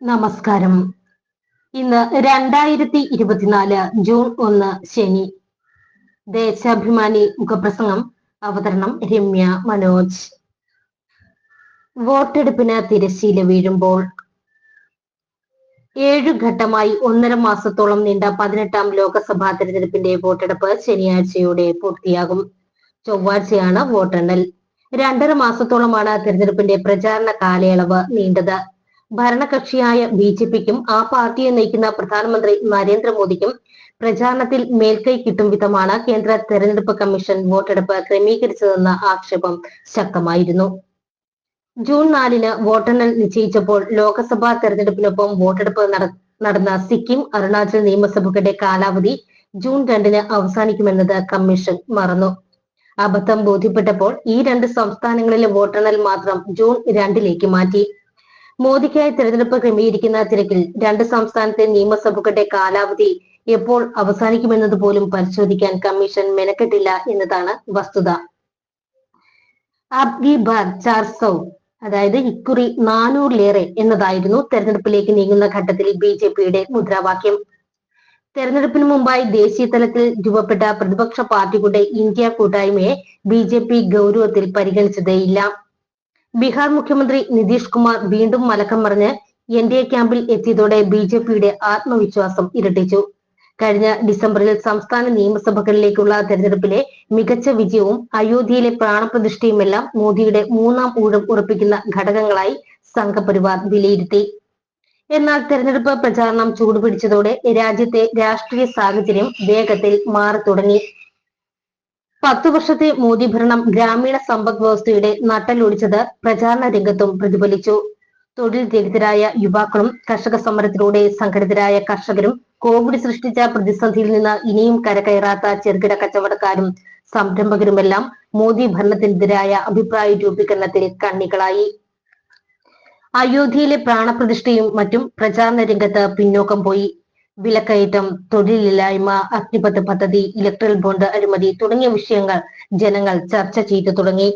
നമസ്കാരം. ഇന്ന് 2024 ജൂൺ 1 ശനി. ദേശാഭിമാനി മുഖപ്രസംഗം. അവതരണം രമ്യ മനോജ്. വോട്ടെടുപ്പിന് തിരശ്ശീല വീഴുമ്പോൾ 7 ഘട്ടമായി 1.5 മാസത്തോളം നീണ്ട 18ാം ലോക്സഭാ തെരഞ്ഞെടുപ്പിന്റെ വോട്ടെടുപ്പ് ശനിയാഴ്ചയോടെ പൂർത്തിയാകും. ചൊവ്വാഴ്ചയാണ് വോട്ടെണ്ണൽ. 2.5 മാസത്തോളമാണ് തെരഞ്ഞെടുപ്പിന്റെ പ്രചാരണ കാലയളവ് നീണ്ടത്. ഭരണകക്ഷിയായ ബിജെപിക്കും ആ പാർട്ടിയെ നയിക്കുന്ന പ്രധാനമന്ത്രി നരേന്ദ്രമോദിക്കും പ്രചാരണത്തിൽ മേൽക്കൈ കിട്ടും വിധമാണ് കേന്ദ്ര തെരഞ്ഞെടുപ്പ് കമ്മീഷൻ വോട്ടെടുപ്പ് ക്രമീകരിച്ചതെന്ന ആക്ഷേപം ശക്തമായിരുന്നു. ജൂൺ 4-ന് വോട്ടെണ്ണൽ നിശ്ചയിച്ചപ്പോൾ ലോക്സഭാ തെരഞ്ഞെടുപ്പിനൊപ്പം വോട്ടെടുപ്പ് നടന്ന സിക്കിം, അരുണാചൽ നിയമസഭകളുടെ കാലാവധി ജൂൺ 2-ന് അവസാനിക്കുമെന്നത് കമ്മീഷൻ മറന്നു. അബദ്ധം ബോധ്യപ്പെട്ടപ്പോൾ ഈ 2 സംസ്ഥാനങ്ങളിലെ വോട്ടെണ്ണൽ മാത്രം ജൂൺ 2-ലേക്ക് മാറ്റി. മോദിക്കായി തെരഞ്ഞെടുപ്പ് ക്രമീകരിക്കുന്ന തിരക്കിൽ 2 സംസ്ഥാനത്തെ നിയമസഭകളുടെ കാലാവധി എപ്പോൾ അവസാനിക്കുമെന്നത് പോലും പരിശോധിക്കാൻ കമ്മീഷൻ മെനക്കെട്ടില്ല എന്നതാണ് വസ്തുത. അബ്കി ബാർ 400, അതായത് ഇക്കുറി 400-ലേറെ എന്നതായിരുന്നു തെരഞ്ഞെടുപ്പിലേക്ക് നീങ്ങുന്ന ഘട്ടത്തിൽ ബിജെപിയുടെ മുദ്രാവാക്യം. തെരഞ്ഞെടുപ്പിന് മുമ്പായി ദേശീയ തലത്തിൽ രൂപപ്പെട്ട പ്രതിപക്ഷ പാർട്ടികളുടെ ഇന്ത്യ കൂട്ടായ്മയെ ബിജെപി ഗൗരവത്തിൽ പരിഗണിച്ചതേയില്ല. ബീഹാർ മുഖ്യമന്ത്രി നിതീഷ് കുമാർ വീണ്ടും മലക്കം മറിഞ്ഞ് എൻഡിഎ ക്യാമ്പിൽ എത്തിയതോടെ ബിജെപിയുടെ ആത്മവിശ്വാസം ഇരട്ടിച്ചു. കഴിഞ്ഞ ഡിസംബറിൽ സംസ്ഥാന നിയമസഭകളിലേക്കുള്ള തെരഞ്ഞെടുപ്പിലെ മികച്ച വിജയവും അയോധ്യയിലെ പ്രാണപ്രതിഷ്ഠയുമെല്ലാം മോദിയുടെ 3ാം ഊഴം ഉറപ്പിക്കുന്ന ഘടകങ്ങളായി സംഘപരിവാർ വിലയിരുത്തി. എന്നാൽ തെരഞ്ഞെടുപ്പ് പ്രചാരണം ചൂടുപിടിച്ചതോടെ രാജ്യത്തെ രാഷ്ട്രീയ സാഹചര്യം വേഗത്തിൽ മാറി തുടങ്ങി. 10 വർഷത്തെ മോദി ഭരണം ഗ്രാമീണ സമ്പദ് വ്യവസ്ഥയുടെ നട്ടെല്ലൊടിച്ചത് പ്രചാരണ രംഗത്തും പ്രതിഫലിച്ചു. തൊഴിൽ രഹിതരായ യുവാക്കളും കർഷക സമരത്തിലൂടെ സംഘടിതരായ കർഷകരും കോവിഡ് സൃഷ്ടിച്ച പ്രതിസന്ധിയിൽ നിന്ന് ഇനിയും കരകയറാത്ത ചെറുകിട കച്ചവടക്കാരും സംരംഭകരുമെല്ലാം മോദി ഭരണത്തിനെതിരായ അഭിപ്രായ രൂപീകരണത്തിൽ കണ്ണികളായി. അയോധ്യയിലെ പ്രാണപ്രതിഷ്ഠയും മറ്റും പ്രചാരണ രംഗത്ത് പിന്നോക്കം പോയി. വിലക്കയറ്റം, തൊഴിലില്ലായ്മ, അഗ്നിപഥ് പദ്ധതി, ഇലക്ട്രൽ ബോണ്ട് അഴിമതി തുടങ്ങിയ വിഷയങ്ങൾ ജനങ്ങൾ ചർച്ച ചെയ്തു തുടങ്ങി.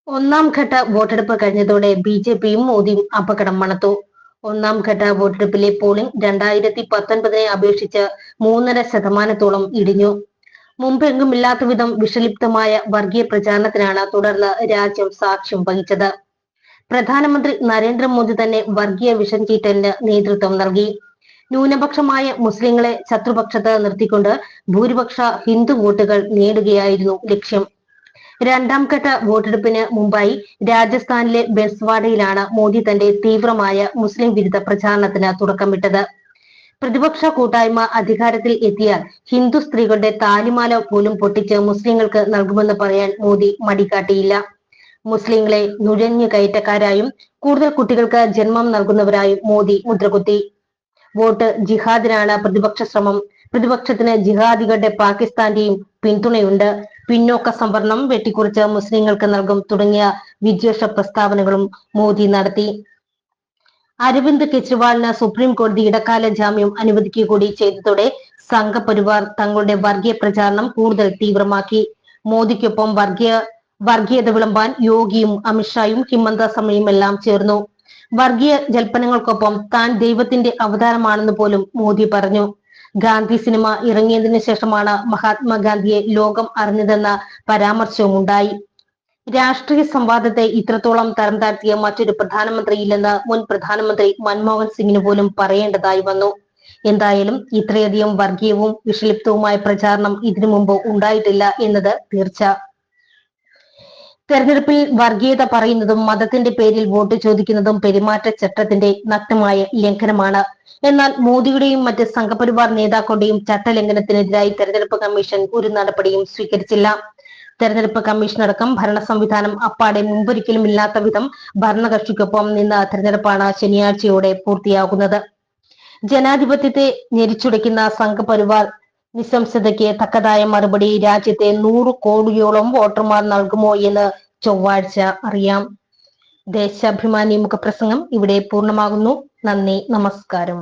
1ാം ഘട്ട വോട്ടെടുപ്പ് കഴിഞ്ഞതോടെ ബിജെപിയും മോദിയും അപകടം മണത്തു. 1ാം ഘട്ട വോട്ടെടുപ്പിലെ പോളിംഗ് 2019-നെ അപേക്ഷിച്ച് 3.5% ഇടിഞ്ഞു. മുമ്പെങ്കുമില്ലാത്ത വിധം വിഷലിപ്തമായ വർഗീയ പ്രചാരണത്തിനാണ് തുടർന്ന് രാജ്യം സാക്ഷ്യം വഹിച്ചത്. പ്രധാനമന്ത്രി നരേന്ദ്രമോദി തന്നെ വർഗീയ വിഷം ചീറ്റലിന് നേതൃത്വം നൽകി. ന്യൂനപക്ഷമായ മുസ്ലിങ്ങളെ ശത്രുപക്ഷത്ത് നിർത്തിക്കൊണ്ട് ഭൂരിപക്ഷ ഹിന്ദു വോട്ടുകൾ നേടുകയായിരുന്നു ലക്ഷ്യം. 2ാം ഘട്ട വോട്ടെടുപ്പിന് മുമ്പായി രാജസ്ഥാനിലെ ബൻസ്വാഡയിലാണ് മോദി തന്റെ തീവ്രമായ മുസ്ലിം വിരുദ്ധ പ്രചാരണത്തിന് തുടക്കമിട്ടത്. പ്രതിപക്ഷ കൂട്ടായ്മ അധികാരത്തിൽ എത്തിയാൽ ഹിന്ദു സ്ത്രീകളുടെ താലിമാല പോലും പൊട്ടിച്ച് മുസ്ലിങ്ങൾക്ക് നൽകുമെന്ന് പറയാൻ മോദി മടികാട്ടിയില്ല. മുസ്ലിങ്ങളെ നുഴഞ്ഞു കയറ്റക്കാരായും കൂടുതൽ കുട്ടികൾക്ക് ജന്മം നൽകുന്നവരായും മോദി മുദ്രകുത്തി. വോട്ട് ജിഹാദിനാണ് പ്രതിപക്ഷ ശ്രമം. പ്രതിപക്ഷത്തിന് ജിഹാദികളുടെ പാകിസ്ഥാന്റെയും പിന്തുണയുണ്ട്. പിന്നോക്ക സംവരണം വെട്ടിക്കുറിച്ച് മുസ്ലിങ്ങൾക്ക് നൽകും തുടങ്ങിയ വിദ്വേഷ പ്രസ്താവനകളും മോദി നടത്തി. അരവിന്ദ് കെജ്രിവാളിന് സുപ്രീം കോടതി ഇടക്കാല ജാമ്യം അനുവദിക്കുക കൂടി ചെയ്തതോടെ സംഘപരിവാർ തങ്ങളുടെ വർഗീയ പ്രചാരണം കൂടുതൽ തീവ്രമാക്കി. മോദിക്കൊപ്പം വർഗീയത വിളമ്പാൻ യോഗിയും അമിത്ഷായും ഹിമന്ത സമ്മയുമെല്ലാം ചേർന്നു. വർഗീയ ജൽപ്പനങ്ങൾക്കൊപ്പം താൻ ദൈവത്തിന്റെ അവതാരമാണെന്ന് പോലും മോദി പറഞ്ഞു. ഗാന്ധി സിനിമ ഇറങ്ങിയതിനു ശേഷമാണ് മഹാത്മാഗാന്ധിയെ ലോകം അറിഞ്ഞതെന്ന പരാമർശവും ഉണ്ടായി. രാഷ്ട്രീയ സംവാദത്തെ ഇത്രത്തോളം തരം താഴ്ത്തിയ മറ്റൊരു പ്രധാനമന്ത്രിയില്ലെന്ന് മുൻ പ്രധാനമന്ത്രി മൻമോഹൻ സിംഗിന് പോലും പറയേണ്ടതായി വന്നു. എന്തായാലും ഇത്രയധികം വർഗീയവും വിഷലിപ്തവുമായ പ്രചാരണം ഇതിനു മുമ്പ് ഉണ്ടായിട്ടില്ല എന്നത് തീർച്ച. തെരഞ്ഞെടുപ്പിൽ വർഗീയത പറയുന്നതും മതത്തിന്റെ പേരിൽ വോട്ട് ചോദിക്കുന്നതും പെരുമാറ്റച്ചട്ടത്തിന്റെ നഗ്നമായ ലംഘനമാണ്. എന്നാൽ മോദിയുടെയും മറ്റ് സംഘപരിവാർ നേതാക്കളുടെയും ചട്ടലംഘനത്തിനെതിരായി തെരഞ്ഞെടുപ്പ് കമ്മീഷൻ ഒരു നടപടിയും സ്വീകരിച്ചില്ല. തെരഞ്ഞെടുപ്പ് കമ്മീഷനടക്കം ഭരണ സംവിധാനം അപ്പാടെ മുമ്പൊരിക്കലും ഇല്ലാത്ത വിധം ഭരണകക്ഷിക്കൊപ്പം നിന്ന തെരഞ്ഞെടുപ്പാണ് ശനിയാഴ്ചയോടെ പൂർത്തിയാകുന്നത്. ജനാധിപത്യത്തെ ഞെരിച്ചുടയ്ക്കുന്ന സംഘപരിവാർ നിസ്സംസതയ്ക്ക് തക്കതായ മറുപടി രാജ്യത്തെ 100 കോടിയോളം വോട്ടർമാർ നൽകുമോ എന്ന് ചൊവ്വാഴ്ച അറിയാം. ദേശാഭിമാനി മുഖപ്രസംഗം ഇവിടെ പൂർണ്ണമാകുന്നു. നന്ദി, നമസ്കാരം.